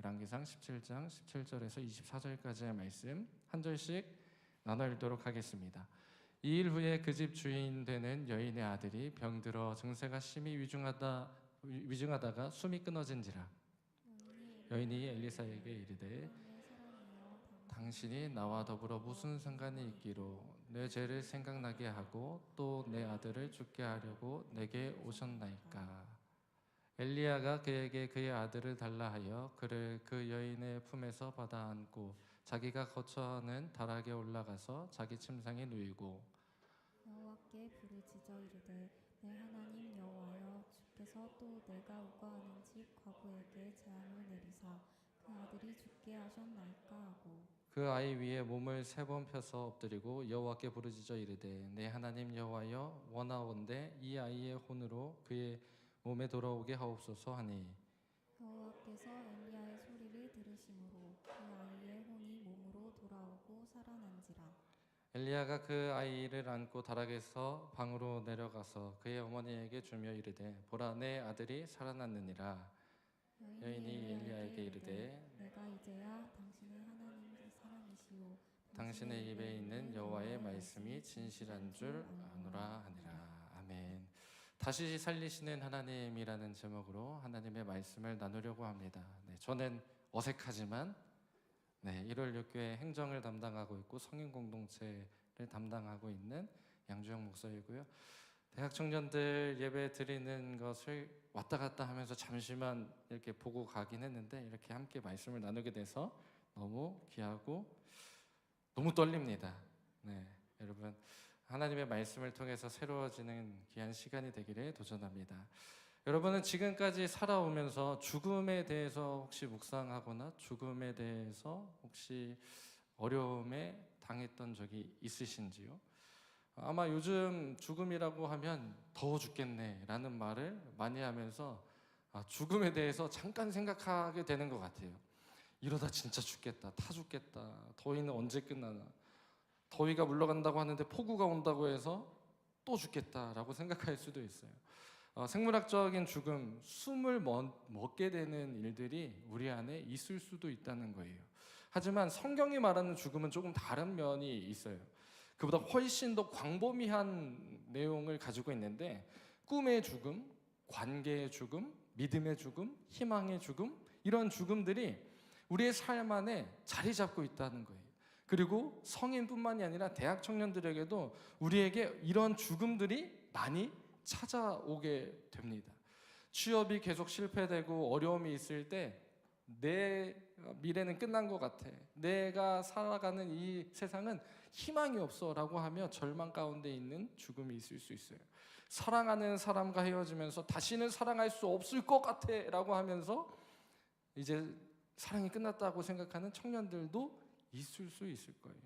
열왕기상 17장 17절에서 24절까지의 말씀 한 절씩 나눠 읽도록 하겠습니다. 2일 후에 그 집 주인 되는 여인의 아들이 병들어 증세가 심히 위중하다가 숨이 끊어진지라. 여인이 엘리사에게 이르되 당신이 나와 더불어 무슨 상관이 있기로 내 죄를 생각나게 하고 또 내 아들을 죽게 하려고 내게 오셨나이까. 엘리야가 그에게 그의 아들을 달라 하여 그를 그 여인의 품에서 받아 안고 자기가 거처하는 다락에 올라가서 자기 침상에 누이고 여호와께 부르짖어 이르되 내 하나님 여호와여, 주께서 또 내가 우거하는 집 과부에게 재앙을 내리사 그 아들이 죽게 하셨나이까 하고 그 아이 위에 몸을 3번 펴서 엎드리고 여호와께 부르짖어 이르되 내 하나님 여호와여, 원하온대 이 아이의 혼으로 그의 몸에 돌아오게 하옵소서 하니 여호와께서 엘리야의 소리를 들으심으로 그 아이의 혼이 몸으로 돌아오고 살아난지라. 엘리야가 그 아이를 안고 다락에서 방으로 내려가서 그의 어머니에게 주며 이르되 보라, 내 아들이 살아났느니라. 여인이 엘리야에게 이르되 내가 이제야 당신의 하나님 사람이시오 당신의 입에 있는 여호와의 말씀이 진실한 줄 아노라 하니라. 아멘. 다시 살리시는 하나님이라는 제목으로 하나님의 말씀을 나누려고 합니다. 저는 어색하지만 1월 6교회 행정을 담당하고 있고 성인 공동체를 담당하고 있는 양주영 목사이고요. 대학 청년들 예배 드리는 것을 왔다 갔다 하면서 잠시만 이렇게 보고 가긴 했는데 이렇게 함께 말씀을 나누게 돼서 너무 귀하고 너무 떨립니다. 여러분, 하나님의 말씀을 통해서 새로워지는 귀한 시간이 되기를 도전합니다. 여러분은 지금까지 살아오면서 죽음에 대해서 혹시 묵상하거나 죽음에 대해서 혹시 어려움에 당했던 적이 있으신지요? 아마 요즘 죽음이라고 하면 더워 죽겠네 라는 말을 많이 하면서 죽음에 대해서 잠깐 생각하게 되는 것 같아요. 이러다 진짜 죽겠다, 타 죽겠다, 더위는 언제 끝나나, 더위가 물러간다고 하는데 폭우가 온다고 해서 또 죽겠다라고 생각할 수도 있어요. 생물학적인 죽음, 숨을 먹게 되는 일들이 우리 안에 있을 수도 있다는 거예요. 하지만 성경이 말하는 죽음은 조금 다른 면이 있어요. 그보다 훨씬 더 광범위한 내용을 가지고 있는데 꿈의 죽음, 관계의 죽음, 믿음의 죽음, 희망의 죽음, 이런 죽음들이 우리의 삶 안에 자리 잡고 있다는 거예요. 그리고 성인뿐만이 아니라 대학 청년들에게도 우리에게 이런 죽음들이 많이 찾아오게 됩니다. 취업이 계속 실패되고 어려움이 있을 때 내 미래는 끝난 것 같아, 내가 살아가는 이 세상은 희망이 없어 라고 하며 절망 가운데 있는 죽음이 있을 수 있어요. 사랑하는 사람과 헤어지면서 다시는 사랑할 수 없을 것 같아 라고 하면서 이제 사랑이 끝났다고 생각하는 청년들도 있을 수 있을 거예요.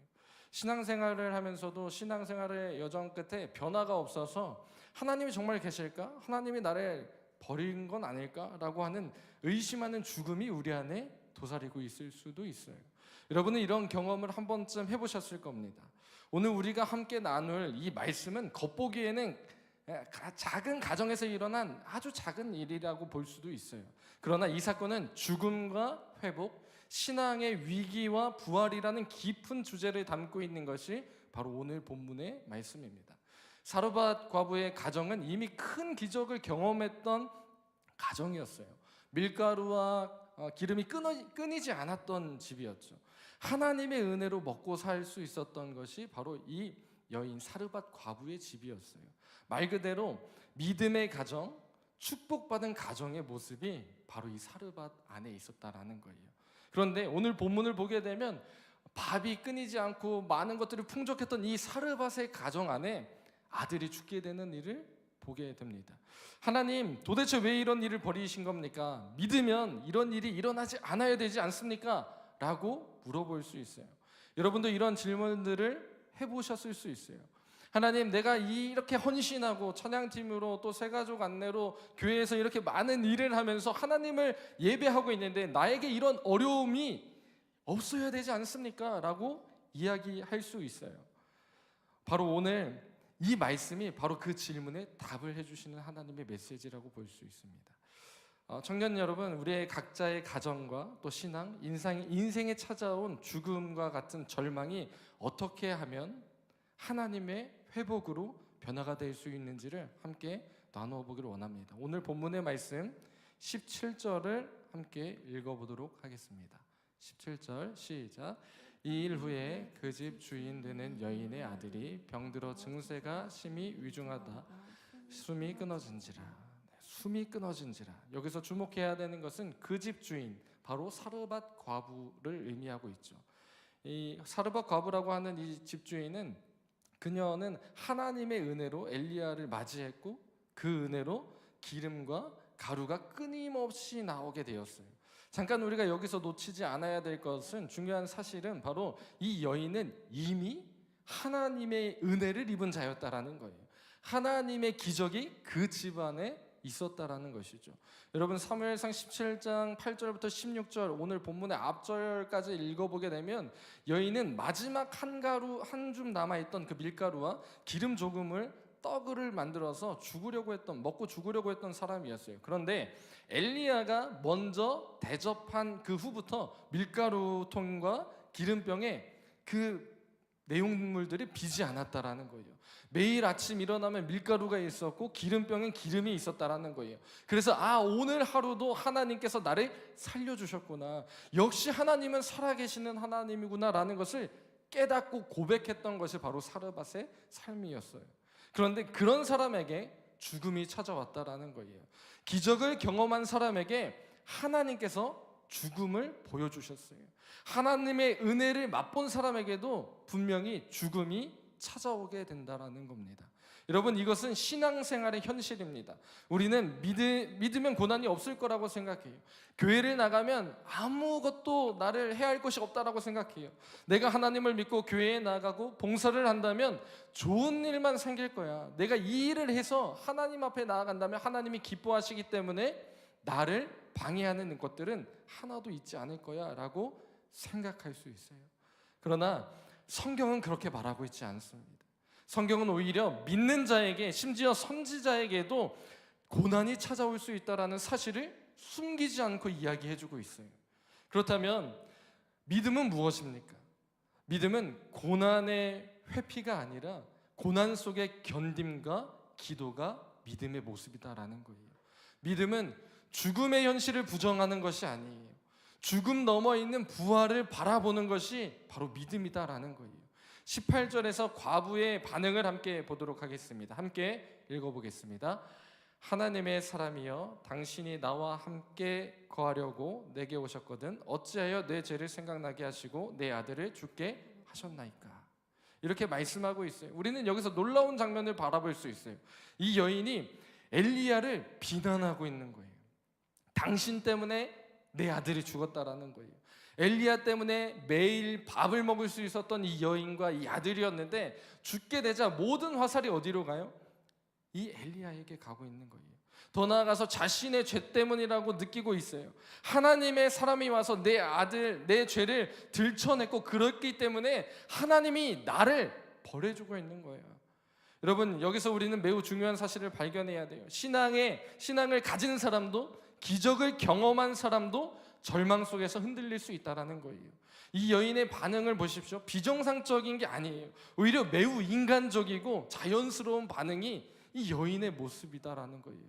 신앙생활을 하면서도 신앙생활의 여정 끝에 변화가 없어서 하나님이 정말 계실까? 하나님이 나를 버린 건 아닐까? 라고 하는 의심하는 죽음이 우리 안에 도사리고 있을 수도 있어요. 여러분은 이런 경험을 한 번쯤 해보셨을 겁니다. 오늘 우리가 함께 나눌 이 말씀은 겉보기에는 작은 가정에서 일어난 아주 작은 일이라고 볼 수도 있어요. 그러나 이 사건은 죽음과 회복, 신앙의 위기와 부활이라는 깊은 주제를 담고 있는 것이 바로 오늘 본문의 말씀입니다. 사르밧 과부의 가정은 이미 큰 기적을 경험했던 가정이었어요. 밀가루와 기름이 끊이지 않았던 집이었죠. 하나님의 은혜로 먹고 살 수 있었던 것이 바로 이 여인 사르밧 과부의 집이었어요. 말 그대로 믿음의 가정, 축복받은 가정의 모습이 바로 이 사르밧 안에 있었다라는 거예요. 그런데 오늘 본문을 보게 되면 밥이 끊이지 않고 많은 것들이 풍족했던 이 사르밧의 가정 안에 아들이 죽게 되는 일을 보게 됩니다. 하나님, 도대체 왜 이런 일을 벌이신 겁니까? 믿으면 이런 일이 일어나지 않아야 되지 않습니까? 라고 물어볼 수 있어요. 여러분도 이런 질문들을 해보셨을 수 있어요. 하나님, 내가 이렇게 헌신하고 찬양팀으로 또 새가족 안내로 교회에서 이렇게 많은 일을 하면서 하나님을 예배하고 있는데 나에게 이런 어려움이 없어야 되지 않습니까? 라고 이야기할 수 있어요. 바로 오늘 이 말씀이 바로 그 질문에 답을 해주시는 하나님의 메시지라고 볼 수 있습니다. 청년 여러분, 우리의 각자의 가정과 또 신앙, 인생에 찾아온 죽음과 같은 절망이 어떻게 하면 하나님의 회복으로 변화가 될 수 있는지를 함께 나누어 보기를 원합니다. 오늘 본문의 말씀 17절을 함께 읽어보도록 하겠습니다. 17절 시작. 이 일 후에 그 집 주인 되는 여인의 아들이 병들어 증세가 심히 위중하다 숨이 끊어진지라. 숨이 끊어진지라. 여기서 주목해야 되는 것은 그 집 주인, 바로 사르밧 과부를 의미하고 있죠. 이 사르밧 과부라고 하는 이 집주인은, 그녀는 하나님의 은혜로 엘리야를 맞이했고 그 은혜로 기름과 가루가 끊임없이 나오게 되었어요. 잠깐 우리가 여기서 놓치지 않아야 될 것은, 중요한 사실은 바로 이 여인은 이미 하나님의 은혜를 입은 자였다라는 거예요. 하나님의 기적이 그 집안에 있었다라는 것이죠. 여러분, 사무엘상 17장 8절부터 16절 오늘 본문의 앞절까지 읽어보게 되면 여인은 마지막 한 줌 남아있던 그 밀가루와 기름 조금을 떡을 만들어서 먹고 죽으려고 했던 사람이었어요. 그런데 엘리야가 먼저 대접한 그 후부터 밀가루통과 기름병에 그 내용물들이 비지 않았다라는 거예요. 매일 아침 일어나면 밀가루가 있었고 기름병엔 기름이 있었다라는 거예요. 그래서 오늘 하루도 하나님께서 나를 살려주셨구나, 역시 하나님은 살아계시는 하나님이구나 라는 것을 깨닫고 고백했던 것이 바로 사르밧의 삶이었어요. 그런데 그런 사람에게 죽음이 찾아왔다라는 거예요. 기적을 경험한 사람에게 하나님께서 죽음을 보여주셨어요. 하나님의 은혜를 맛본 사람에게도 분명히 죽음이 찾아오게 된다라는 겁니다. 여러분, 이것은 신앙생활의 현실입니다. 우리는 믿으면 고난이 없을 거라고 생각해요. 교회를 나가면 아무것도 나를 해야 할 것이 없다라고 생각해요. 내가 하나님을 믿고 교회에 나가고 봉사를 한다면 좋은 일만 생길 거야. 내가 이 일을 해서 하나님 앞에 나아간다면 하나님이 기뻐하시기 때문에 나를 방해하는 것들은 하나도 있지 않을 거야 라고 생각할 수 있어요. 그러나 성경은 그렇게 말하고 있지 않습니다. 성경은 오히려 믿는 자에게, 심지어 선지자에게도 고난이 찾아올 수 있다는 사실을 숨기지 않고 이야기해주고 있어요. 그렇다면 믿음은 무엇입니까? 믿음은 고난의 회피가 아니라 고난 속의 견딤과 기도가 믿음의 모습이다라는 거예요. 믿음은 죽음의 현실을 부정하는 것이 아니에요. 죽음 넘어 있는 부활을 바라보는 것이 바로 믿음이다라는 거예요. 18절에서 과부의 반응을 함께 보도록 하겠습니다. 함께 읽어보겠습니다. 하나님의 사람이여, 당신이 나와 함께 거하려고 내게 오셨거든 어찌하여 내 죄를 생각나게 하시고 내 아들을 죽게 하셨나이까. 이렇게 말씀하고 있어요. 우리는 여기서 놀라운 장면을 바라볼 수 있어요. 이 여인이 엘리야를 비난하고 있는 거예요. 당신 때문에 내 아들이 죽었다라는 거예요. 엘리야 때문에 매일 밥을 먹을 수 있었던 이 여인과 이 아들이었는데 죽게 되자 모든 화살이 어디로 가요? 이 엘리야에게 가고 있는 거예요. 더 나아가서 자신의 죄 때문이라고 느끼고 있어요. 하나님의 사람이 와서 내 아들, 내 죄를 들춰냈고 그렇기 때문에 하나님이 나를 벌해주고 있는 거예요. 여러분, 여기서 우리는 매우 중요한 사실을 발견해야 돼요. 신앙을 가진 사람도, 기적을 경험한 사람도 절망 속에서 흔들릴 수 있다는 거예요. 이 여인의 반응을 보십시오. 비정상적인 게 아니에요. 오히려 매우 인간적이고 자연스러운 반응이 이 여인의 모습이다라는 거예요.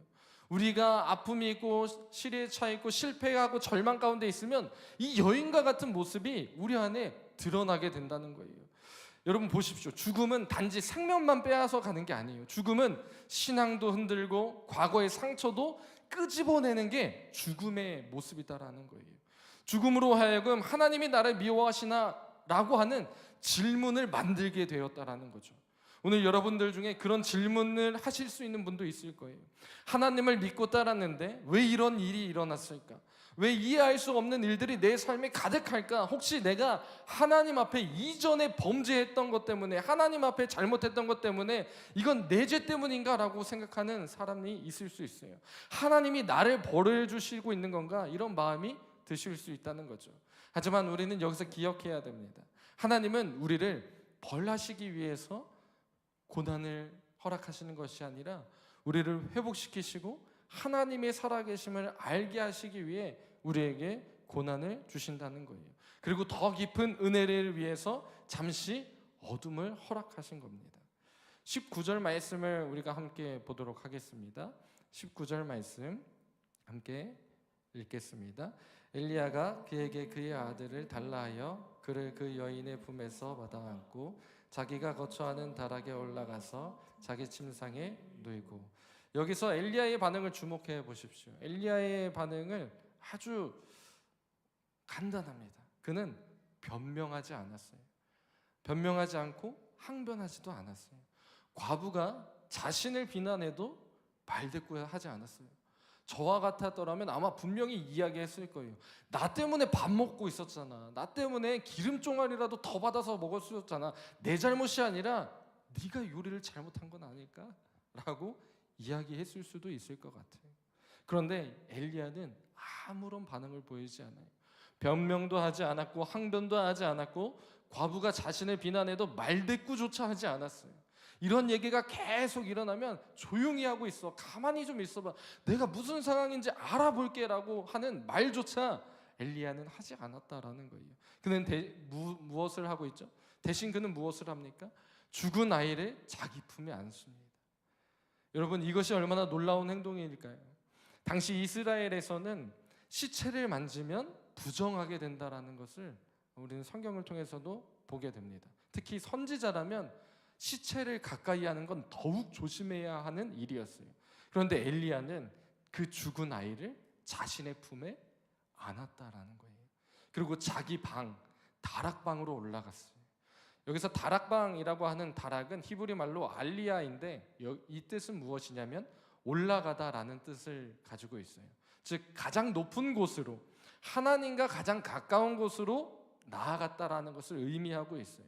우리가 아픔이 있고 실에 차 있고 실패하고 절망 가운데 있으면 이 여인과 같은 모습이 우리 안에 드러나게 된다는 거예요. 여러분 보십시오. 죽음은 단지 생명만 빼앗아 가는 게 아니에요. 죽음은 신앙도 흔들고 과거의 상처도 끄집어내는 게 죽음의 모습이다라는 거예요. 죽음으로 하여금 하나님이 나를 미워하시나? 라고 하는 질문을 만들게 되었다라는 거죠. 오늘 여러분들 중에 그런 질문을 하실 수 있는 분도 있을 거예요. 하나님을 믿고 따랐는데 왜 이런 일이 일어났을까? 왜 이해할 수 없는 일들이 내 삶에 가득할까? 혹시 내가 하나님 앞에 이전에 범죄했던 것 때문에, 하나님 앞에 잘못했던 것 때문에 이건 내 죄 때문인가? 라고 생각하는 사람이 있을 수 있어요. 하나님이 나를 벌해주시고 있는 건가? 이런 마음이 드실 수 있다는 거죠. 하지만 우리는 여기서 기억해야 됩니다. 하나님은 우리를 벌하시기 위해서 고난을 허락하시는 것이 아니라 우리를 회복시키시고 하나님의 살아계심을 알게 하시기 위해 우리에게 고난을 주신다는 거예요. 그리고 더 깊은 은혜를 위해서 잠시 어둠을 허락하신 겁니다. 19절 말씀을 우리가 함께 보도록 하겠습니다. 19절 말씀 함께 읽겠습니다. 엘리야가 그에게 그의 아들을 달라 하여 그를 그 여인의 품에서 받아 안고 자기가 거처하는 다락에 올라가서 자기 침상에 누이고. 여기서 엘리야의 반응을 주목해 보십시오. 엘리야의 반응을 아주 간단합니다. 그는 변명하지 않았어요. 변명하지 않고 항변하지도 않았어요. 과부가 자신을 비난해도 말대꾸하지 않았어요. 저와 같았더라면 아마 분명히 이야기했을 거예요. 나 때문에 밥 먹고 있었잖아. 나 때문에 기름 종아리라도 더 받아서 먹을 수 있었잖아. 내 잘못이 아니라 네가 요리를 잘못한 건 아닐까? 라고 이야기했을 수도 있을 것 같아요. 그런데 엘리야는 아무런 반응을 보이지 않아요. 변명도 하지 않았고 항변도 하지 않았고 과부가 자신을 비난해도 말대꾸조차 하지 않았어요. 이런 얘기가 계속 일어나면 조용히 하고 있어. 가만히 좀 있어봐. 내가 무슨 상황인지 알아볼게 라고 하는 말조차 엘리야는 하지 않았다라는 거예요. 그는 무엇을 하고 있죠? 대신 그는 무엇을 합니까? 죽은 아이를 자기 품에 안습니다. 여러분, 이것이 얼마나 놀라운 행동일까요? 당시 이스라엘에서는 시체를 만지면 부정하게 된다라는 것을 우리는 성경을 통해서도 보게 됩니다. 특히 선지자라면 시체를 가까이 하는 건 더욱 조심해야 하는 일이었어요. 그런데 엘리야는 그 죽은 아이를 자신의 품에 안았다라는 거예요. 그리고 자기 방, 다락방으로 올라갔어요. 여기서 다락방이라고 하는 다락은 히브리 말로 알리야인데 이 뜻은 무엇이냐면 올라가다라는 뜻을 가지고 있어요. 즉 가장 높은 곳으로, 하나님과 가장 가까운 곳으로 나아갔다라는 것을 의미하고 있어요.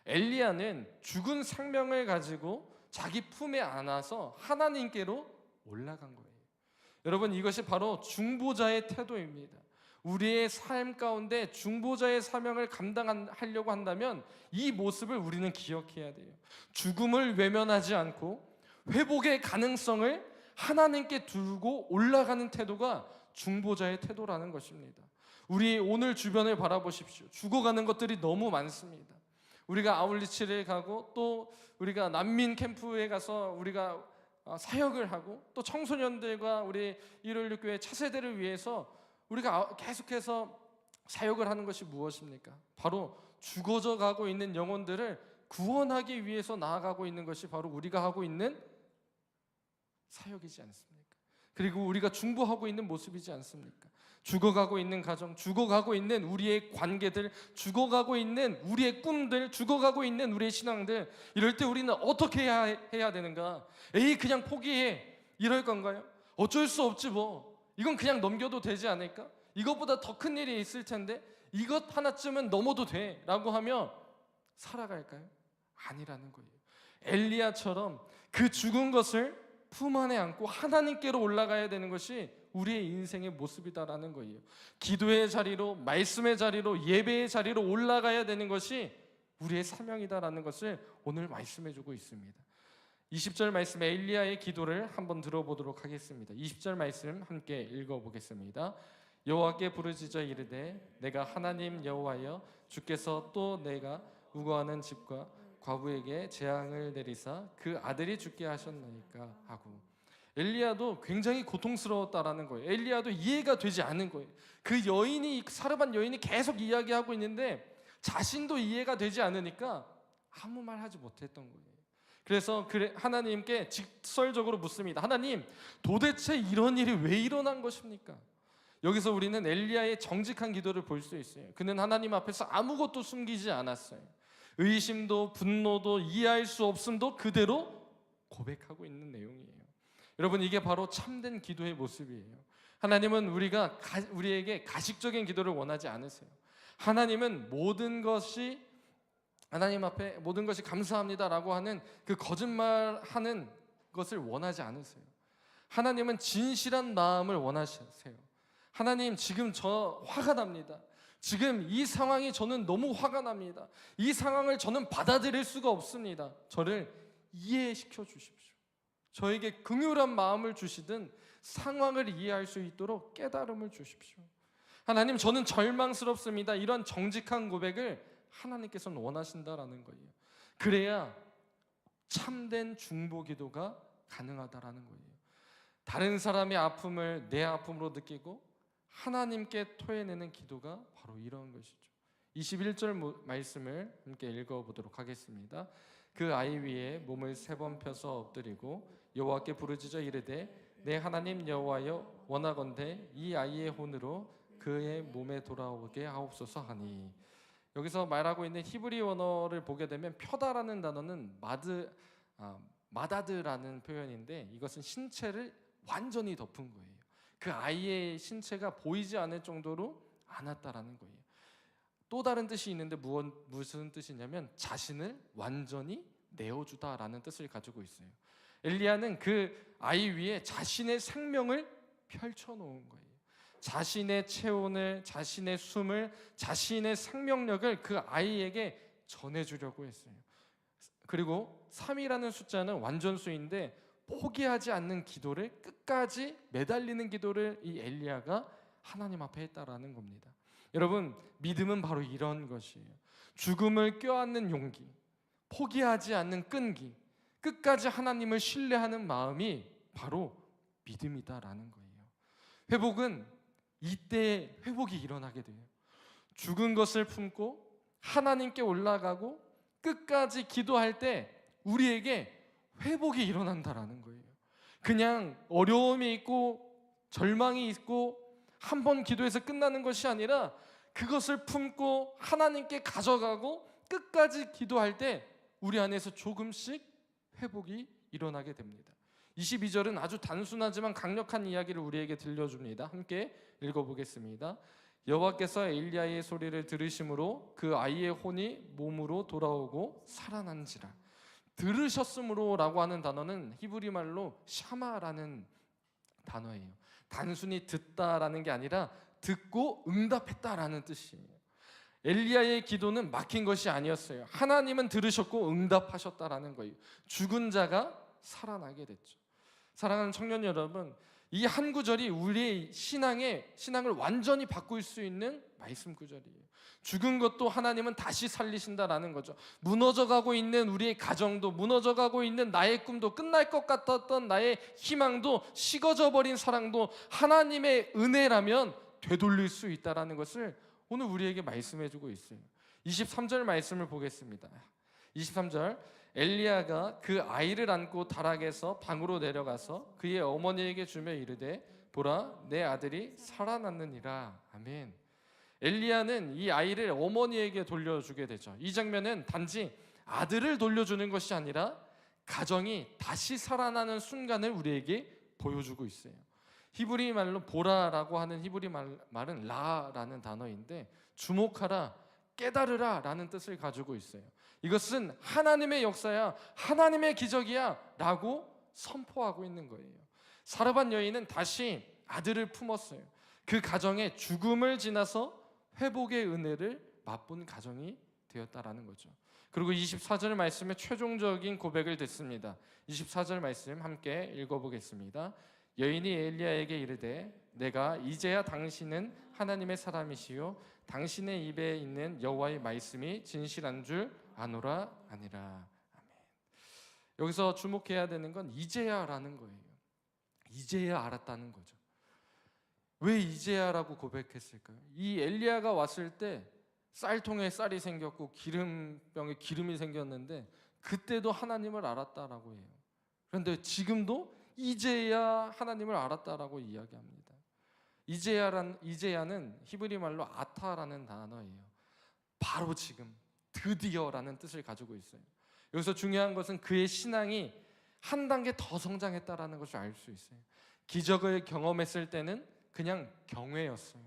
엘리야는 죽은 생명을 가지고 자기 품에 안아서 하나님께로 올라간 거예요. 여러분, 이것이 바로 중보자의 태도입니다. 우리의 삶 가운데 중보자의 사명을 감당하려고 한다면 이 모습을 우리는 기억해야 돼요. 죽음을 외면하지 않고 회복의 가능성을 하나님께 두고 올라가는 태도가 중보자의 태도라는 것입니다. 우리 오늘 주변을 바라보십시오. 죽어가는 것들이 너무 많습니다. 우리가 아울리치를 가고 또 우리가 난민 캠프에 가서 우리가 사역을 하고 또 청소년들과 우리 116교회 차세대를 위해서 우리가 계속해서 사역을 하는 것이 무엇입니까? 바로 죽어져 가고 있는 영혼들을 구원하기 위해서 나아가고 있는 것이 바로 우리가 하고 있는 사역이지 않습니까? 그리고 우리가 중보하고 있는 모습이지 않습니까? 죽어가고 있는 가정, 죽어가고 있는 우리의 관계들, 죽어가고 있는 우리의 꿈들, 죽어가고 있는 우리의 신앙들, 이럴 때 우리는 어떻게 해야 되는가? 에이, 그냥 포기해, 이럴 건가요? 어쩔 수 없지 뭐, 이건 그냥 넘겨도 되지 않을까? 이것보다 더 큰 일이 있을 텐데 이것 하나쯤은 넘어도 돼 라고 하며 살아갈까요? 아니라는 거예요. 엘리야처럼 그 죽은 것을 품 안에 안고 하나님께로 올라가야 되는 것이 우리의 인생의 모습이다라는 거예요. 기도의 자리로, 말씀의 자리로, 예배의 자리로 올라가야 되는 것이 우리의 사명이다라는 것을 오늘 말씀해주고 있습니다. 20절 말씀에 엘리야의 기도를 한번 들어보도록 하겠습니다. 20절 말씀 함께 읽어보겠습니다. 여호와께 부르짖어 이르되 내가 하나님 여호와여 주께서 또 내가 우거하는 집과 과부에게 재앙을 내리사 그 아들이 죽게 하셨나이까 하고. 엘리야도 굉장히 고통스러웠다라는 거예요. 엘리야도 이해가 되지 않은 거예요. 그 여인이, 사르반 여인이 계속 이야기하고 있는데 자신도 이해가 되지 않으니까 아무 말 하지 못했던 거예요. 그래서 하나님께 직설적으로 묻습니다. 하나님, 도대체 이런 일이 왜 일어난 것입니까? 여기서 우리는 엘리야의 정직한 기도를 볼 수 있어요. 그는 하나님 앞에서 아무것도 숨기지 않았어요. 의심도 분노도 이해할 수 없음도 그대로 고백하고 있는 내용이에요. 여러분, 이게 바로 참된 기도의 모습이에요. 하나님은 우리에게 가식적인 기도를 원하지 않으세요. 하나님은 하나님 앞에 모든 것이 감사합니다라고 하는 그 거짓말하는 것을 원하지 않으세요. 하나님은 진실한 마음을 원하세요. 하나님, 지금 저 화가 납니다. 지금 이 상황이 저는 너무 화가 납니다. 이 상황을 저는 받아들일 수가 없습니다. 저를 이해시켜 주십시오. 저에게 긍휼한 마음을 주시든 상황을 이해할 수 있도록 깨달음을 주십시오. 하나님, 저는 절망스럽습니다. 이런 정직한 고백을 하나님께서는 원하신다라는 거예요. 그래야 참된 중보 기도가 가능하다라는 거예요. 다른 사람의 아픔을 내 아픔으로 느끼고 하나님께 토해내는 기도가 바로 이런 것이죠. 21절 말씀을 함께 읽어보도록 하겠습니다. 그 아이 위에 몸을 3번 펴서 엎드리고 여호와께 부르짖어 이르되 내 하나님 여호와여 원하건대 이 아이의 혼으로 그의 몸에 돌아오게 하옵소서 하니, 여기서 말하고 있는 히브리 원어를 보게 되면 펴다라는 단어는 마다드라는 표현인데, 이것은 신체를 완전히 덮은 거예요. 그 아이의 신체가 보이지 않을 정도로 안았다라는 거예요. 또 다른 뜻이 있는데 무슨 뜻이냐면 자신을 완전히 내어주다라는 뜻을 가지고 있어요. 엘리야는 그 아이 위에 자신의 생명을 펼쳐놓은 거예요. 자신의 체온을, 자신의 숨을, 자신의 생명력을 그 아이에게 전해주려고 했어요. 그리고 3이라는 숫자는 완전수인데 포기하지 않는 기도를, 끝까지 매달리는 기도를 이 엘리야가 하나님 앞에 했다라는 겁니다. 여러분, 믿음은 바로 이런 것이에요. 죽음을 껴안는 용기, 포기하지 않는 끈기, 끝까지 하나님을 신뢰하는 마음이 바로 믿음이다라는 거예요. 회복은 이때 회복이 일어나게 돼요. 죽은 것을 품고 하나님께 올라가고 끝까지 기도할 때 우리에게 회복이 일어난다라는 거예요. 그냥 어려움이 있고 절망이 있고 한 번 기도해서 끝나는 것이 아니라 그것을 품고 하나님께 가져가고 끝까지 기도할 때 우리 안에서 조금씩 회복이 일어나게 됩니다. 22절은 아주 단순하지만 강력한 이야기를 우리에게 들려줍니다. 함께 읽어보겠습니다. 여호와께서 엘리야의 소리를 들으심으로 그 아이의 혼이 몸으로 돌아오고 살아난지라. 들으셨으므로라고 하는 단어는 히브리 말로 샤마라는 단어예요. 단순히 듣다라는 게 아니라 듣고 응답했다라는 뜻이에요. 엘리야의 기도는 막힌 것이 아니었어요. 하나님은 들으셨고 응답하셨다라는 거예요. 죽은 자가 살아나게 됐죠. 사랑하는 청년 여러분, 이 한 구절이 우리의 신앙을 완전히 바꿀 수 있는 말씀 구절이에요. 죽은 것도 하나님은 다시 살리신다라는 거죠. 무너져가고 있는 우리의 가정도, 무너져가고 있는 나의 꿈도, 끝날 것 같았던 나의 희망도, 식어져 버린 사랑도 하나님의 은혜라면 되돌릴 수 있다라는 것을 오늘 우리에게 말씀해주고 있어요. 23절 말씀을 보겠습니다. 23절, 엘리야가 그 아이를 안고 다락에서 방으로 내려가서 그의 어머니에게 주며 이르되 보라 내 아들이 살아났느니라. 아멘. 엘리야는 이 아이를 어머니에게 돌려주게 되죠. 이 장면은 단지 아들을 돌려주는 것이 아니라 가정이 다시 살아나는 순간을 우리에게 보여주고 있어요. 히브리 말로 보라라고 하는 히브리 말은 라라는 단어인데 주목하라, 깨달으라 라는 뜻을 가지고 있어요. 이것은 하나님의 역사야, 하나님의 기적이야 라고 선포하고 있는 거예요. 사르밧 여인은 다시 아들을 품었어요. 그 가정에 죽음을 지나서 회복의 은혜를 맛본 가정이 되었다라는 거죠. 그리고 24절 말씀에 최종적인 고백을 듣습니다. 24절 말씀 함께 읽어보겠습니다. 여인이 엘리야에게 이르되 내가 이제야 당신은 하나님의 사람이시요 당신의 입에 있는 여호와의 말씀이 진실한 줄 아노라 아니라. 아멘. 여기서 주목해야 되는 건 이제야라는 거예요. 이제야 알았다는 거죠. 왜 이제야라고 고백했을까요? 이 엘리야가 왔을 때 쌀통에 쌀이 생겼고 기름병에 기름이 생겼는데 그때도 하나님을 알았다라고 해요. 그런데 지금도 이제야 하나님을 알았다라고 이야기합니다. 이제야는 히브리 말로 아타라는 단어예요. 바로 지금, 드디어라는 뜻을 가지고 있어요. 여기서 중요한 것은 그의 신앙이 한 단계 더 성장했다라는 것을 알 수 있어요. 기적을 경험했을 때는 그냥 경외였어요.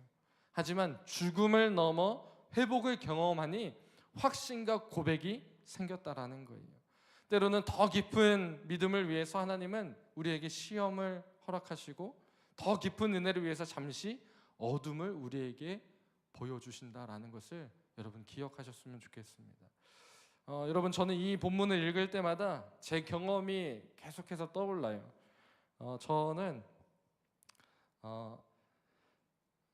하지만 죽음을 넘어 회복을 경험하니 확신과 고백이 생겼다라는 거예요. 때로는 더 깊은 믿음을 위해서 하나님은 우리에게 시험을 허락하시고 더 깊은 은혜를 위해서 잠시 어둠을 우리에게 보여주신다라는 것을 여러분 기억하셨으면 좋겠습니다. 여러분, 저는 이 본문을 읽을 때마다 제 경험이 계속해서 떠올라요. 저는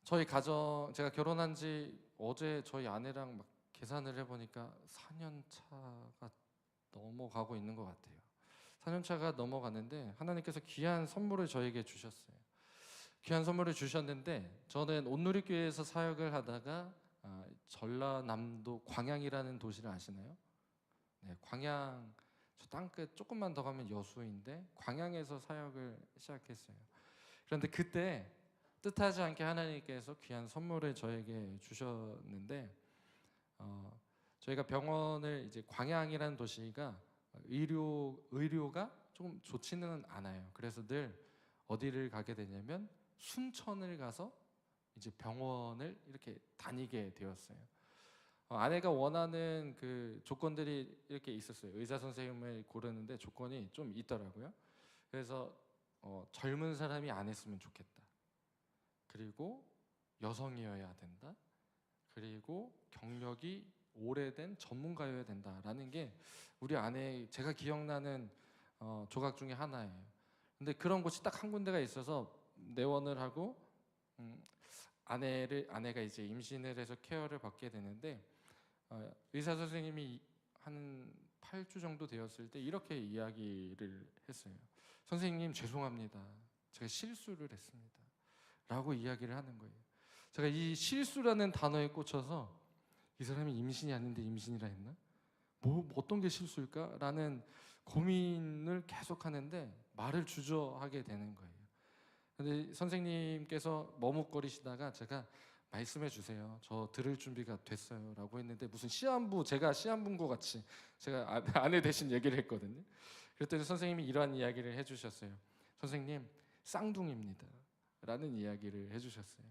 저희 가정, 제가 결혼한 지 어제 저희 아내랑 막 계산을 해보니까 4년 차가 넘어가고 있는 것 같아요. 4년 차가 넘어가는데 하나님께서 귀한 선물을 저에게 주셨어요. 귀한 선물을 주셨는데 저는 온누리교회에서 사역을 하다가 전라남도 광양이라는 도시를 아시나요? 네, 광양 저 땅끝 조금만 더 가면 여수인데 광양에서 사역을 시작했어요. 그런데 그때 뜻하지 않게 하나님께서 귀한 선물을 저에게 주셨는데 저희가 병원을 이제 광양이라는 도시가 의료가 조금 좋지는 않아요. 그래서 늘 어디를 가게 되냐면 순천을 가서 이제 병원을 이렇게 다니게 되었어요. 아내가 원하는 그 조건들이 이렇게 있었어요. 의사 선생님을 고르는데 조건이 좀 있더라고요. 그래서 젊은 사람이 안 했으면 좋겠다. 그리고 여성이어야 된다. 그리고 경력이 오래된 전문가여야 된다라는 게 우리 아내 제가 기억나는 조각 중에 하나예요. 근데 그런 곳이 딱 한 군데가 있어서 내원을 하고 아내가 이제 임신을 해서 케어를 받게 되는데 의사 선생님이 한 8주 정도 되었을 때 이렇게 이야기를 했어요. 선생님 죄송합니다. 제가 실수를 했습니다. 라고 이야기를 하는 거예요. 제가 이 실수라는 단어에 꽂혀서 이 사람이 임신이 아닌데 임신이라 했나? 뭐 어떤 게 실수일까? 라는 고민을 계속 하는데 말을 주저하게 되는 거예요. 근데 선생님께서 머뭇거리시다가 제가 말씀해 주세요. 저 들을 준비가 됐어요. 라고 했는데 무슨 제가 시한부인 것 같이 제가 아내 대신 얘기를 했거든요. 그랬더니 선생님이 이러한 이야기를 해주셨어요. 선생님 쌍둥이입니다. 라는 이야기를 해주셨어요.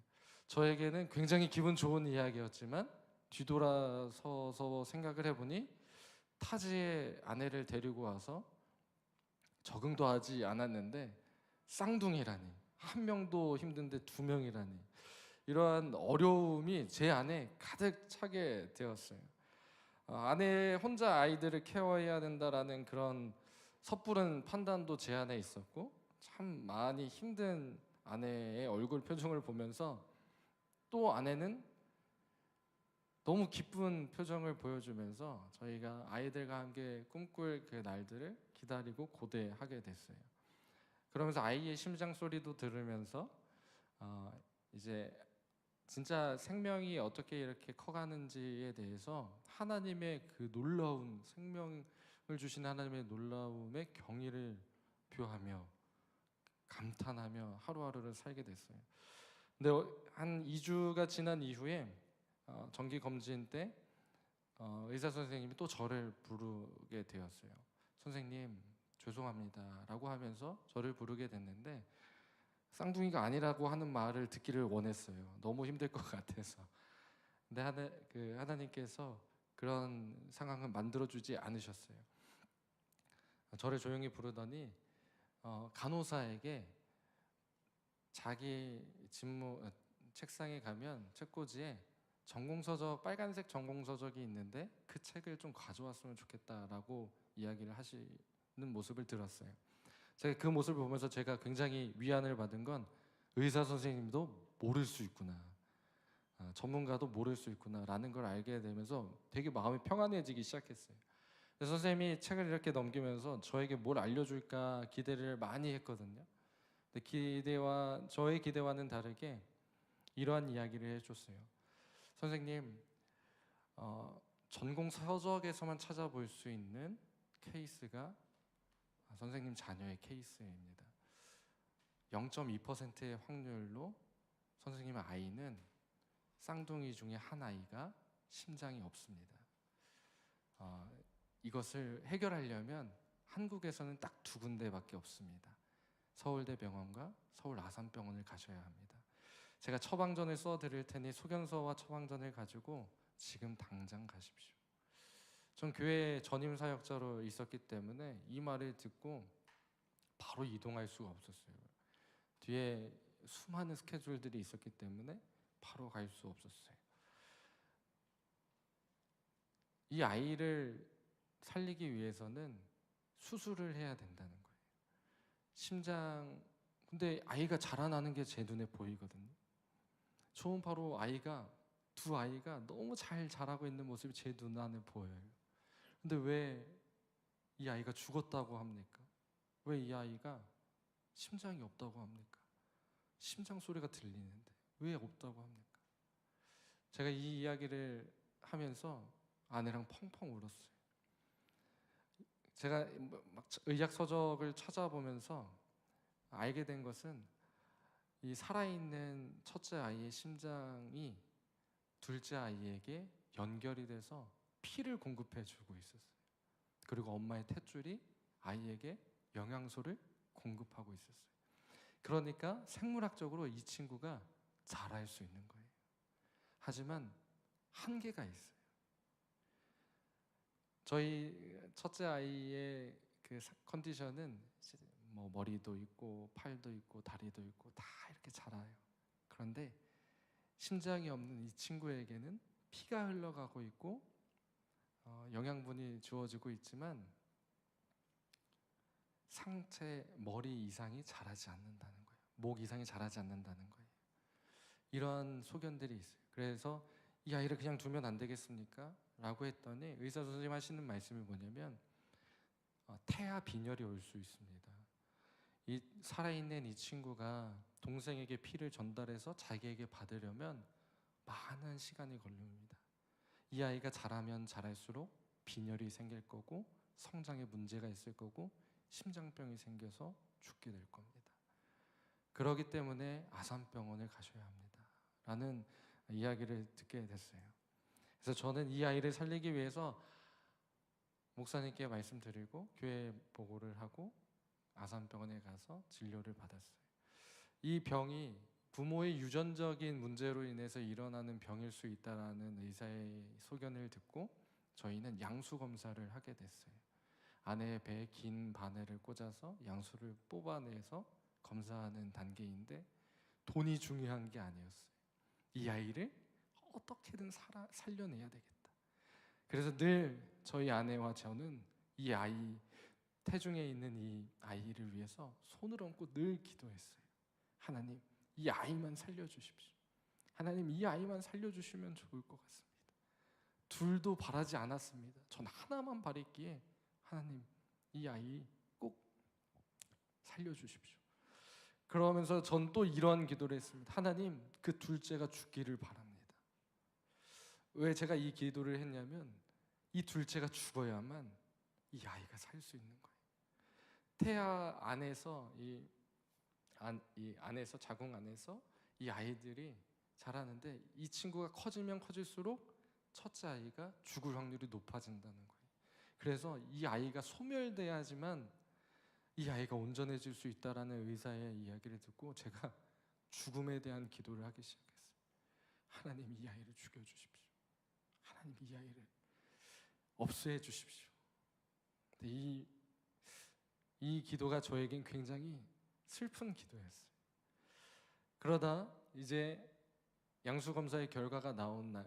저에게는 굉장히 기분 좋은 이야기였지만 뒤돌아서서 생각을 해보니 타지의 아내를 데리고 와서 적응도 하지 않았는데 쌍둥이라니, 한 명도 힘든데 두 명이라니, 이러한 어려움이 제 안에 가득 차게 되었어요. 아내 혼자 아이들을 케어해야 된다라는 그런 섣부른 판단도 제 안에 있었고, 참 많이 힘든 아내의 얼굴 표정을 보면서 또 아내는 너무 기쁜 표정을 보여주면서 저희가 아이들과 함께 꿈꿀 그 날들을 기다리고 고대하게 됐어요. 그러면서 아이의 심장 소리도 들으면서 이제 진짜 생명이 어떻게 이렇게 커가는지에 대해서 하나님의 그 놀라운 생명을 주신 하나님의 놀라움에 경의를 표하며 감탄하며 하루하루를 살게 됐어요. 근데 한 2주가 지난 이후에 정기 검진 때 의사 선생님이 또 저를 부르게 되었어요. 선생님 죄송합니다 라고 하면서 저를 부르게 됐는데 쌍둥이가 아니라고 하는 말을 듣기를 원했어요. 너무 힘들 것 같아서. 근데 하나님께서 그런 상황을 만들어주지 않으셨어요. 저를 조용히 부르더니 간호사에게 자기 책상에 가면 책꽂이에 전공서적, 빨간색 전공서적이 있는데 그 책을 좀 가져왔으면 좋겠다라고 이야기를 하시는 모습을 들었어요. 제가 그 모습을 보면서 제가 굉장히 위안을 받은 건 의사 선생님도 모를 수 있구나, 전문가도 모를 수 있구나라는 걸 알게 되면서 되게 마음이 평안해지기 시작했어요. 그래서 선생님이 책을 이렇게 넘기면서 저에게 뭘 알려줄까 기대를 많이 했거든요. 근데 저의 기대와는 다르게 이러한 이야기를 해줬어요. 선생님, 전공 서적에서만 찾아볼 수 있는 케이스가 선생님 자녀의 케이스입니다. 0.2%의 확률로 선생님의 아이는 쌍둥이 중에 한 아이가 심장이 없습니다. 이것을 해결하려면 한국에서는 딱 두 군데밖에 없습니다. 서울대병원과 서울 아산병원을 가셔야 합니다. 제가 처방전을 써드릴 테니 소견서와 처방전을 가지고 지금 당장 가십시오. 전 교회 전임 사역자로 있었기 때문에 이 말을 듣고 바로 이동할 수가 없었어요. 뒤에 수많은 스케줄들이 있었기 때문에 바로 갈 수 없었어요. 이 아이를 살리기 위해서는 수술을 해야 된다는 거예요. 심장 근데 아이가 자라나는 게 제 눈에 보이거든요. 초음파로 두 아이가 너무 잘 자라고 있는 모습이 제 눈 안에 보여요. 근데 왜 이 아이가 죽었다고 합니까? 왜 이 아이가 심장이 없다고 합니까? 심장 소리가 들리는데 왜 없다고 합니까? 제가 이 이야기를 하면서 아내랑 펑펑 울었어요. 제가 막 의학 서적을 찾아보면서 알게 된 것은 이 살아있는 첫째 아이의 심장이 둘째 아이에게 연결이 돼서 피를 공급해 주고 있었어요. 그리고 엄마의 탯줄이 아이에게 영양소를 공급하고 있었어요. 그러니까 생물학적으로 이 친구가 자랄 수 있는 거예요. 하지만 한계가 있어요. 저희 첫째 아이의 그 컨디션은 뭐 머리도 있고 팔도 있고 다리도 있고 다 이렇게 자라요. 그런데 심장이 없는 이 친구에게는 피가 흘러가고 있고 영양분이 주어지고 있지만 상체 머리 이상이 자라지 않는다는 거예요. 목 이상이 자라지 않는다는 거예요. 이러한 소견들이 있어요. 그래서 이 아이를 그냥 두면 안 되겠습니까? 라고 했더니 의사 선생님 하시는 말씀이 뭐냐면 태아 빈혈이 올 수 있습니다. 이 살아있는 이 친구가 동생에게 피를 전달해서 자기에게 받으려면 많은 시간이 걸립니다. 이 아이가 자라면 자랄수록 빈혈이 생길 거고 성장에 문제가 있을 거고 심장병이 생겨서 죽게 될 겁니다. 그렇기 때문에 아산병원을 가셔야 합니다. 라는 이야기를 듣게 됐어요. 그래서 저는 이 아이를 살리기 위해서 목사님께 말씀드리고 교회 보고를 하고 아산병원에 가서 진료를 받았어요. 이 병이 부모의 유전적인 문제로 인해서 일어나는 병일 수 있다라는 의사의 소견을 듣고 저희는 양수 검사를 하게 됐어요. 아내의 배에 긴 바늘을 꽂아서 양수를 뽑아내서 검사하는 단계인데 돈이 중요한 게 아니었어요. 이 아이를 어떻게든 살려내야 되겠다. 그래서 늘 저희 아내와 저는 이 아이, 태중에 있는 이 아이를 위해서 손을 얹고 늘 기도했어요. 하나님, 이 아이만 살려주십시오. 하나님, 이 아이만 살려주시면 좋을 것 같습니다. 둘도 바라지 않았습니다. 전 하나만 바랬기에 하나님, 이 아이 꼭 살려주십시오. 그러면서 전 또 이런 기도를 했습니다. 하나님, 그 둘째가 죽기를 바랍니다. 왜 제가 이 기도를 했냐면 이 둘째가 죽어야만 이 아이가 살 수 있는 거예요. 태아 안에서 이 안에서 자궁 안에서 이 아이들이 자라는데 이 친구가 커지면 커질수록 첫째 아이가 죽을 확률이 높아진다는 거예요. 그래서 이 아이가 소멸돼야지만 이 아이가 온전해질 수 있다라는 의사의 이야기를 듣고 제가 죽음에 대한 기도를 하기 시작했어요. 하나님, 이 아이를 죽여주십시오. 하나님, 이 아이를 없애 주십시오. 이 기도가 저에겐 굉장히 슬픈 기도였어요. 그러다 이제 양수 검사의 결과가 나온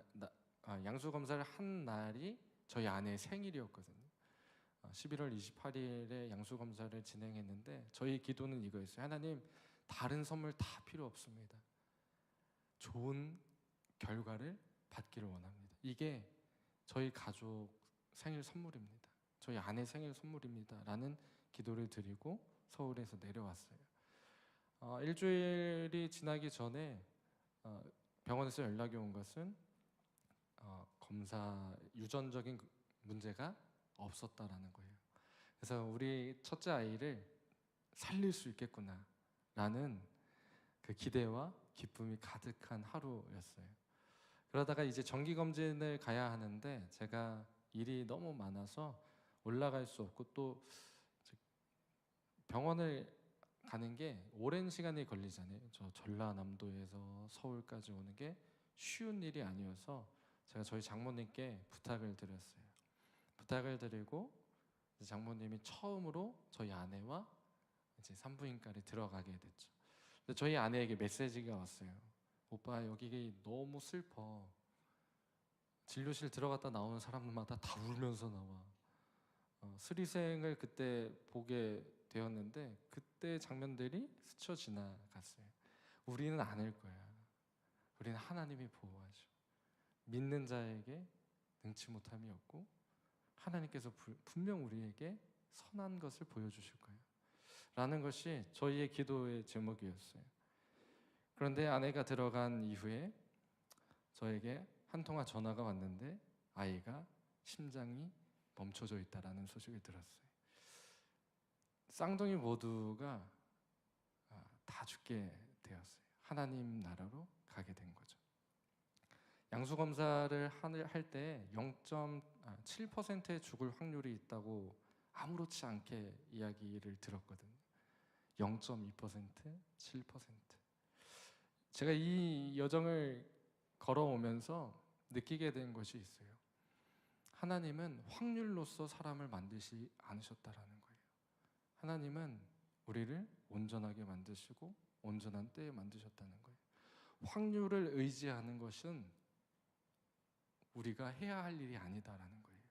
양수 검사를 한 날이 저희 아내의 생일이었거든요. 11월 28일에 양수 검사를 진행했는데 저희 기도는 이거였어요. 하나님, 다른 선물 다 필요 없습니다. 좋은 결과를 받기를 원합니다. 이게 저희 가족 생일 선물입니다. 저희 아내 생일 선물입니다. 라는 기도를 드리고 서울에서 내려왔어요. 일주일이 지나기 전에 병원에서 연락이 온 것은 검사 유전적인 문제가 없었다라는 거예요. 그래서 우리 첫째 아이를 살릴 수 있겠구나라는 그 기대와 기쁨이 가득한 하루였어요. 그러다가 이제 정기 검진을 가야 하는데 제가 일이 너무 많아서 올라갈 수 없고 또 병원을 가는 게 오랜 시간이 걸리잖아요. 저 전라남도에서 서울까지 오는 게 쉬운 일이 아니어서 제가 저희 장모님께 부탁을 드렸어요. 부탁을 드리고 장모님이 처음으로 저희 아내와 이제 산부인과를 들어가게 됐죠. 근데 저희 아내에게 메시지가 왔어요. 오빠, 여기 너무 슬퍼. 진료실 들어갔다 나오는 사람마다 다 울면서 나와. 스리생을 그때 보게 되었는데 그때 장면들이 스쳐 지나갔어요. 우리는 아닐 거야. 우리는 하나님이 보호하죠. 믿는 자에게 능치 못함이 없고 하나님께서 분명 우리에게 선한 것을 보여주실 거예요 라는 것이 저희의 기도의 제목이었어요. 그런데 아내가 들어간 이후에 저에게 한 통화 전화가 왔는데 아이가 심장이 멈춰져 있다라는 소식을 들었어요. 쌍둥이 모두가 다 죽게 되었어요. 하나님 나라로 가게 된 거죠. 양수 검사를 할 때 0.7%의 죽을 확률이 있다고 아무렇지 않게 이야기를 들었거든요. 0.2%, 7%. 제가 이 여정을 걸어오면서 느끼게 된 것이 있어요. 하나님은 확률로서 사람을 만드시 않으셨다라는 거예요. 하나님은 우리를 온전하게 만드시고 온전한 때에 만드셨다는 거예요. 확률을 의지하는 것은 우리가 해야 할 일이 아니다라는 거예요.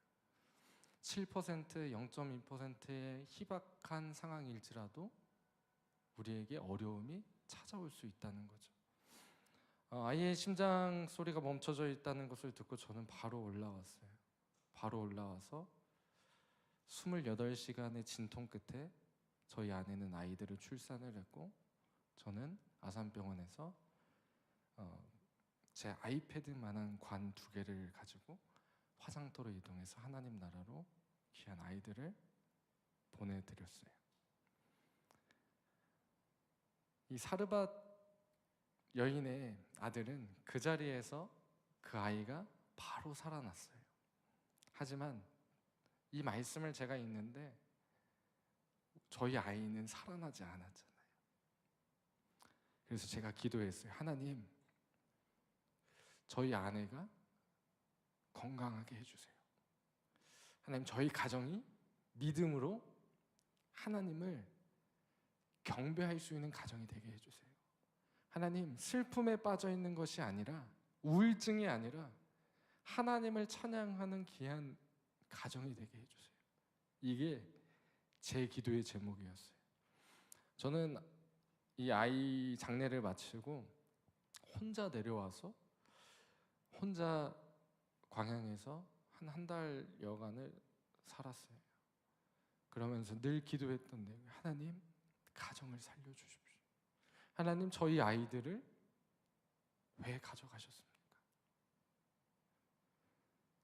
7%, 0.2%의 희박한 상황일지라도 우리에게 어려움이 찾아올 수 있다는 거죠. 아이의 심장 소리가 멈춰져 있다는 것을 듣고 저는 바로 올라왔어요. 바로 올라와서 28시간의 진통 끝에 저희 아내는 아이들을 출산을 했고 저는 아산병원에서 제 아이패드만한 관 2개를 가지고 화상터로 이동해서 하나님 나라로 귀한 아이들을 보내드렸어요. 이 사르밧 여인의 아들은 그 자리에서 그 아이가 바로 살아났어요. 하지만 이 말씀을 제가 읽는데 저희 아이는 살아나지 않았잖아요. 그래서 제가 기도했어요. 하나님, 저희 아내가 건강하게 해주세요. 하나님, 저희 가정이 믿음으로 하나님을 경배할 수 있는 가정이 되게 해주세요. 하나님, 슬픔에 빠져 있는 것이 아니라 우울증이 아니라 하나님을 찬양하는 귀한 가정이 되게 해주세요. 이게 제 기도의 제목이었어요. 저는 이 아이 장례를 마치고 혼자 내려와서 혼자 광양에서 한 달여간을 살았어요. 그러면서 늘 기도했던 내용, 하나님 가정을 살려주십시오. 하나님 저희 아이들을 왜 가져가셨습니까?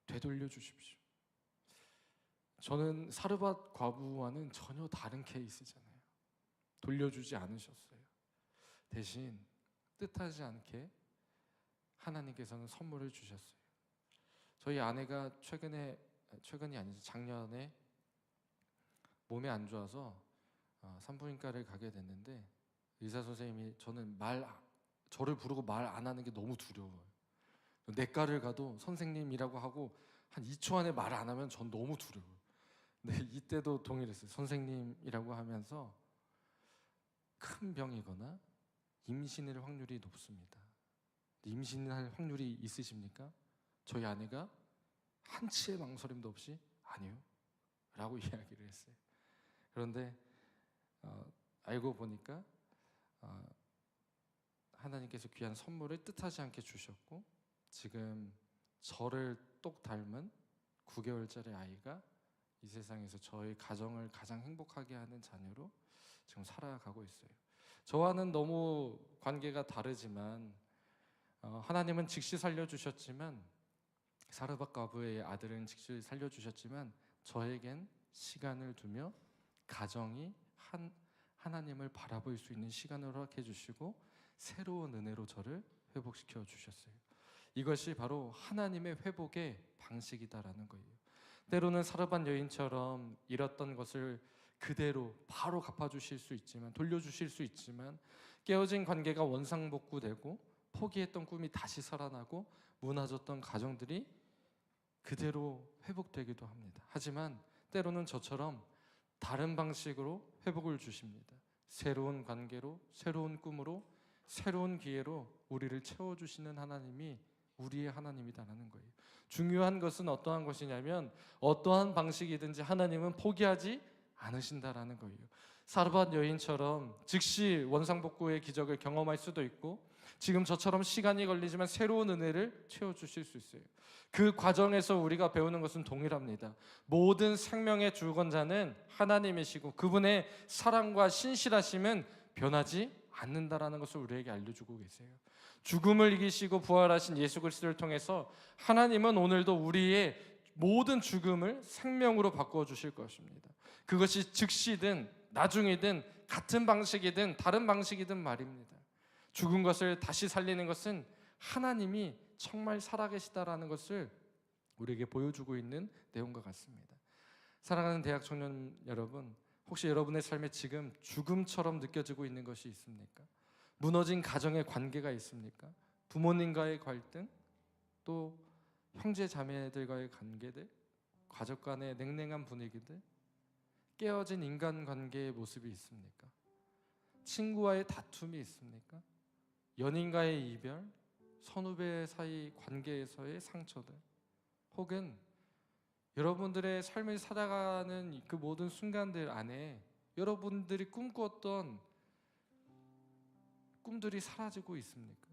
되돌려 주십시오. 저는 사르밧 과부와는 전혀 다른 케이스잖아요. 돌려주지 않으셨어요. 대신 뜻하지 않게 하나님께서는 선물을 주셨어요. 저희 아내가 최근이 아니죠. 작년에 몸이 안 좋아서 산부인과를 가게 됐는데 의사 선생님이 저를 부르고 말 안 하는 게 너무 두려워요. 내과를 가도 선생님이라고 하고 한 2초 안에 말 안 하면 전 너무 두려워요. 근데 이때도 동일했어요. 선생님이라고 하면서 큰 병이거나 임신일 확률이 높습니다. 임신할 확률이 있으십니까? 저희 아내가 한치의 망설임도 없이 아니요 라고 이야기를 했어요. 그런데 알고 보니까 하나님께서 귀한 선물을 뜻하지 않게 주셨고 지금 저를 똑 닮은 9개월짜리 아이가 이 세상에서 저희 가정을 가장 행복하게 하는 자녀로 지금 살아가고 있어요. 저와는 너무 관계가 다르지만 하나님은 즉시 살려주셨지만 사르밧 과부의 아들은 즉시 살려주셨지만 저에겐 시간을 두며 가정이 하나님을 바라볼 수 있는 시간을 허락해 주시고 새로운 은혜로 저를 회복시켜 주셨어요. 이것이 바로 하나님의 회복의 방식이다라는 거예요. 때로는 사르밧 여인처럼 잃었던 것을 그대로 바로 갚아주실 수 있지만 돌려주실 수 있지만 깨어진 관계가 원상복구되고 포기했던 꿈이 다시 살아나고 무너졌던 가정들이 그대로 회복되기도 합니다. 하지만 때로는 저처럼 다른 방식으로 회복을 주십니다. 새로운 관계로, 새로운 꿈으로, 새로운 기회로 우리를 채워주시는 하나님이 우리의 하나님이다라는 거예요. 중요한 것은 어떠한 것이냐면 어떠한 방식이든지 하나님은 포기하지 않으신다라는 거예요. 사르밧 여인처럼 즉시 원상복구의 기적을 경험할 수도 있고, 지금 저처럼 시간이 걸리지만 새로운 은혜를 채워주실 수 있어요. 그 과정에서 우리가 배우는 것은 동일합니다. 모든 생명의 주권자는 하나님이시고 그분의 사랑과 신실하심은 변하지 않는다라는 것을 우리에게 알려주고 계세요. 죽음을 이기시고 부활하신 예수 그리스도를 통해서 하나님은 오늘도 우리의 모든 죽음을 생명으로 바꾸어 주실 것입니다. 그것이 즉시든 나중이든 같은 방식이든 다른 방식이든 말입니다. 죽은 것을 다시 살리는 것은 하나님이 정말 살아계시다라는 것을 우리에게 보여주고 있는 내용과 같습니다. 사랑하는 대학 청년 여러분, 혹시 여러분의 삶에 지금 죽음처럼 느껴지고 있는 것이 있습니까? 무너진 가정의 관계가 있습니까? 부모님과의 갈등, 또 형제 자매들과의 관계들, 가족 간의 냉랭한 분위기들, 깨어진 인간관계의 모습이 있습니까? 친구와의 다툼이 있습니까? 연인과의 이별, 선후배 사이 관계에서의 상처들, 혹은 여러분들의 삶을 살아가는 그 모든 순간들 안에 여러분들이 꿈꾸었던 꿈들이 사라지고 있습니까?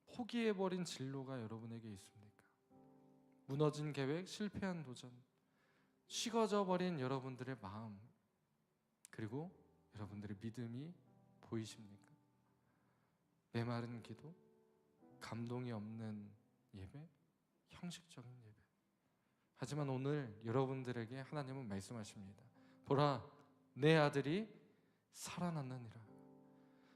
포기해버린 진로가 여러분에게 있습니까? 무너진 계획, 실패한 도전, 식어져 버린 여러분들의 마음, 그리고 여러분들의 믿음이 보이십니까? 메마른 기도, 감동이 없는 예배, 형식적인 예배. 하지만 오늘 여러분들에게 하나님은 말씀하십니다. 보라, 내 아들이 살아났느니라.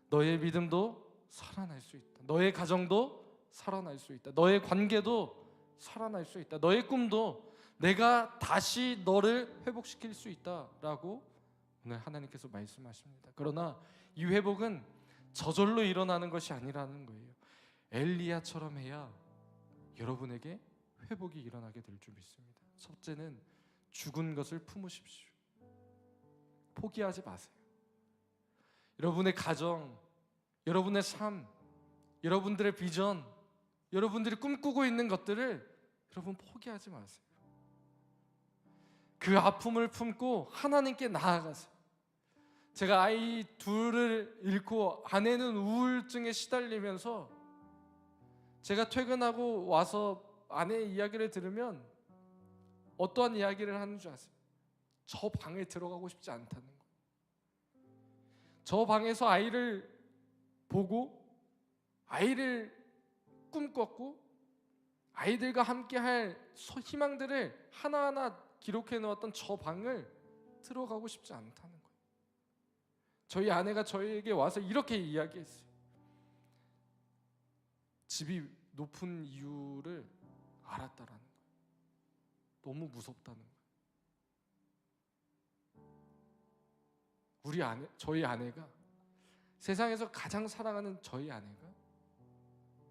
너의 믿음도 살아날 수 있다. 너의 가정도 살아날 수 있다. 너의 관계도 살아날 수 있다. 너의 꿈도 내가 다시 너를 회복시킬 수 있다라고 오늘 하나님께서 말씀하십니다. 그러나 이 회복은 저절로 일어나는 것이 아니라는 거예요. 엘리야처럼 해야 여러분에게 회복이 일어나게 될 줄 믿습니다. 첫째는 죽은 것을 품으십시오. 포기하지 마세요. 여러분의 가정, 여러분의 삶, 여러분들의 비전, 여러분들이 꿈꾸고 있는 것들을 여러분 포기하지 마세요. 그 아픔을 품고 하나님께 나아가세요. 제가 아이 둘을 잃고 아내는 우울증에 시달리면서 제가 퇴근하고 와서 아내의 이야기를 들으면 어떠한 이야기를 하는 줄 아세요? 저 방에 들어가고 싶지 않다는 거예요. 저 방에서 아이를 보고 아이를 꿈꿨고 아이들과 함께 할 희망들을 하나하나 기록해 놓았던 저 방을 들어가고 싶지 않다는 거예요. 저희 아내가 저에게 와서 이렇게 이야기했어요. 집이 높은 이유를 알았다라는 거예요. 너무 무섭다는 거예요. 저희 아내가 세상에서 가장 사랑하는 저희 아내가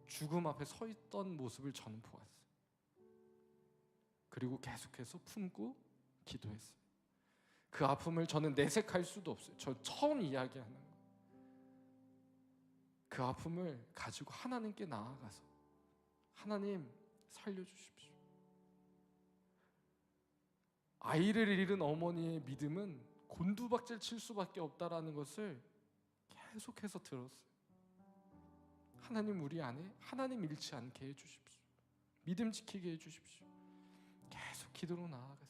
죽음 앞에 서 있던 모습을 저는 보았어요. 그리고 계속해서 품고 기도했어요. 그 아픔을 저는 내색할 수도 없어요. 저 처음 이야기하는 거예요. 그 아픔을 가지고 하나님께 나아가서 하나님 살려주십시오. 아이를 잃은 어머니의 믿음은 곤두박질 칠 수밖에 없다라는 것을 계속해서 들었어요. 하나님 우리 안에 하나님 잃지 않게 해주십시오. 믿음 지키게 해주십시오. 계속 기도로 나아갔어요.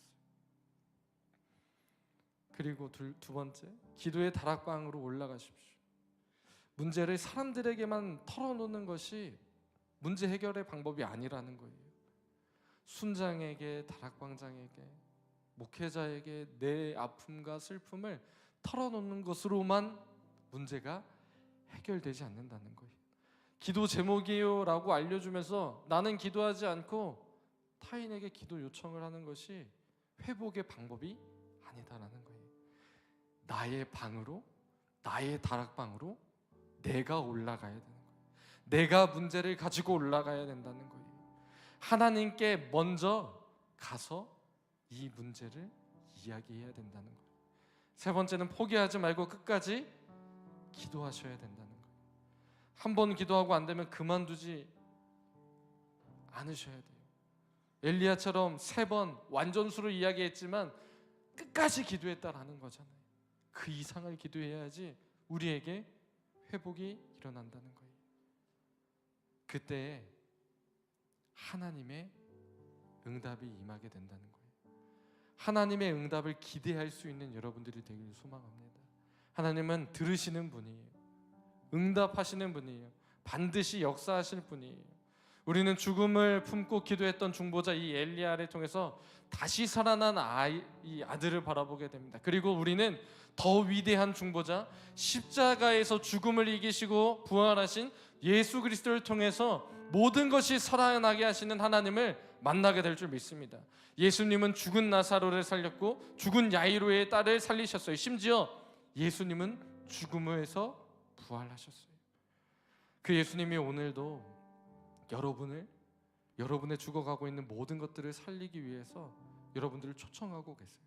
그리고 두 번째, 기도의 다락방으로 올라가십시오. 문제를 사람들에게만 털어놓는 것이 문제 해결의 방법이 아니라는 거예요. 순장에게, 다락방장에게, 목회자에게 내 아픔과 슬픔을 털어놓는 것으로만 문제가 해결되지 않는다는 거예요. 기도 제목이에요 라고 알려주면서 나는 기도하지 않고 타인에게 기도 요청을 하는 것이 회복의 방법이 아니다라는 거예요. 나의 방으로, 나의 다락방으로 내가 올라가야 되는 거예요. 내가 문제를 가지고 올라가야 된다는 거예요. 하나님께 먼저 가서 이 문제를 이야기해야 된다는 거예요. 세 번째는 포기하지 말고 끝까지 기도하셔야 된다는 거예요. 한 번 기도하고 안 되면 그만두지 않으셔야 돼요. 엘리야처럼 3번 완전수로 이야기했지만 끝까지 기도했다라는 거잖아요. 그 이상을 기도해야지 우리에게 회복이 일어난다는 거예요. 그때 하나님의 응답이 임하게 된다는 거예요. 하나님의 응답을 기대할 수 있는 여러분들이 되기를 소망합니다. 하나님은 들으시는 분이에요. 응답하시는 분이에요. 반드시 역사하실 분이에요. 우리는 죽음을 품고 기도했던 중보자 이 엘리야를 통해서 다시 살아난 이 아들을 바라보게 됩니다. 그리고 우리는 더 위대한 중보자, 십자가에서 죽음을 이기시고 부활하신 예수 그리스도를 통해서 모든 것이 살아나게 하시는 하나님을 만나게 될 줄 믿습니다. 예수님은 죽은 나사로를 살렸고 죽은 야이로의 딸을 살리셨어요. 심지어 예수님은 죽음에서 부활하셨어요. 그 예수님이 오늘도 여러분의 죽어가고 있는 모든 것들을 살리기 위해서 여러분들을 초청하고 계세요.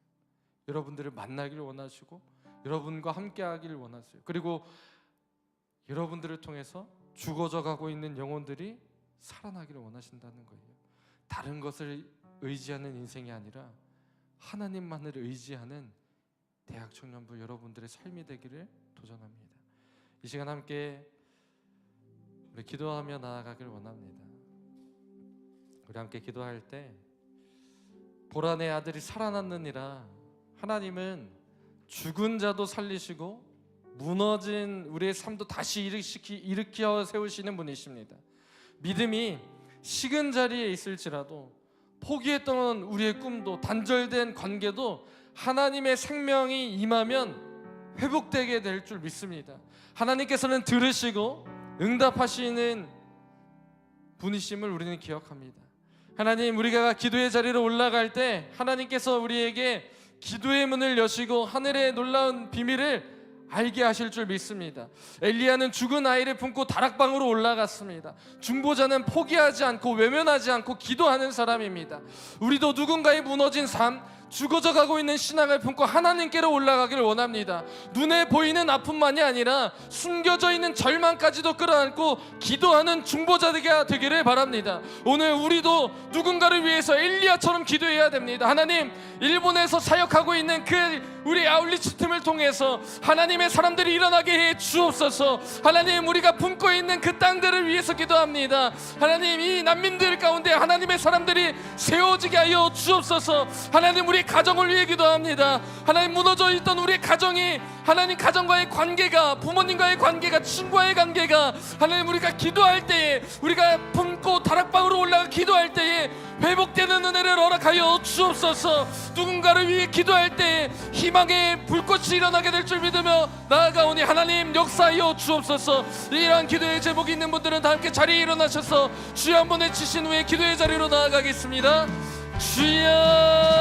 여러분들을 만나기를 원하시고 여러분과 함께하기를 원하세요. 그리고 여러분들을 통해서 죽어져 가고 있는 영혼들이 살아나기를 원하신다는 거예요. 다른 것을 의지하는 인생이 아니라 하나님만을 의지하는 대학 청년부 여러분들의 삶이 되기를 도전합니다. 이 시간 함께 우리 기도하며 나아가길 원합니다. 우리 함께 기도할 때 보라 내 아들이 살아났느니라. 하나님은 죽은 자도 살리시고 무너진 우리의 삶도 다시 일으켜 세우시는 분이십니다. 믿음이 식은 자리에 있을지라도 포기했던 우리의 꿈도 단절된 관계도 하나님의 생명이 임하면 회복되게 될 줄 믿습니다. 하나님께서는 들으시고 응답하시는 분이심을 우리는 기억합니다. 하나님, 우리가 기도의 자리로 올라갈 때 하나님께서 우리에게 기도의 문을 여시고 하늘의 놀라운 비밀을 알게 하실 줄 믿습니다. 엘리야는 죽은 아이를 품고 다락방으로 올라갔습니다. 중보자는 포기하지 않고 외면하지 않고 기도하는 사람입니다. 우리도 누군가의 무너진 삶, 죽어져 가고 있는 신앙을 품고 하나님께로 올라가기를 원합니다. 눈에 보이는 아픔만이 아니라 숨겨져 있는 절망까지도 끌어안고 기도하는 중보자가 되기를 바랍니다. 오늘 우리도 누군가를 위해서 엘리야처럼 기도해야 됩니다. 하나님, 일본에서 사역하고 있는 그 우리 아울리치 팀을 통해서 하나님의 사람들이 일어나게 해 주옵소서. 하나님, 우리가 품고 있는 그 땅들을 위해서 기도합니다. 하나님, 이 난민들 가운데 하나님의 사람들이 세워지게 하여 주옵소서. 하나님, 우리 가정을 위해 기도합니다. 하나님, 무너져 있던 우리 가정이, 하나님 가정과의 관계가, 부모님과의 관계가, 친구와의 관계가, 하나님 우리가 기도할 때에, 우리가 품고 다락방으로 올라가 기도할 때에 회복되는 은혜를 허락하여 주옵소서. 누군가를 위해 기도할 때에 희망의 불꽃이 일어나게 될 줄 믿으며 나아가오니 하나님 역사하여 주옵소서. 이러한 기도의 제목이 있는 분들은 다 함께 자리에 일어나셔서 주여 한번 외치신 후에 기도의 자리로 나아가겠습니다. 주여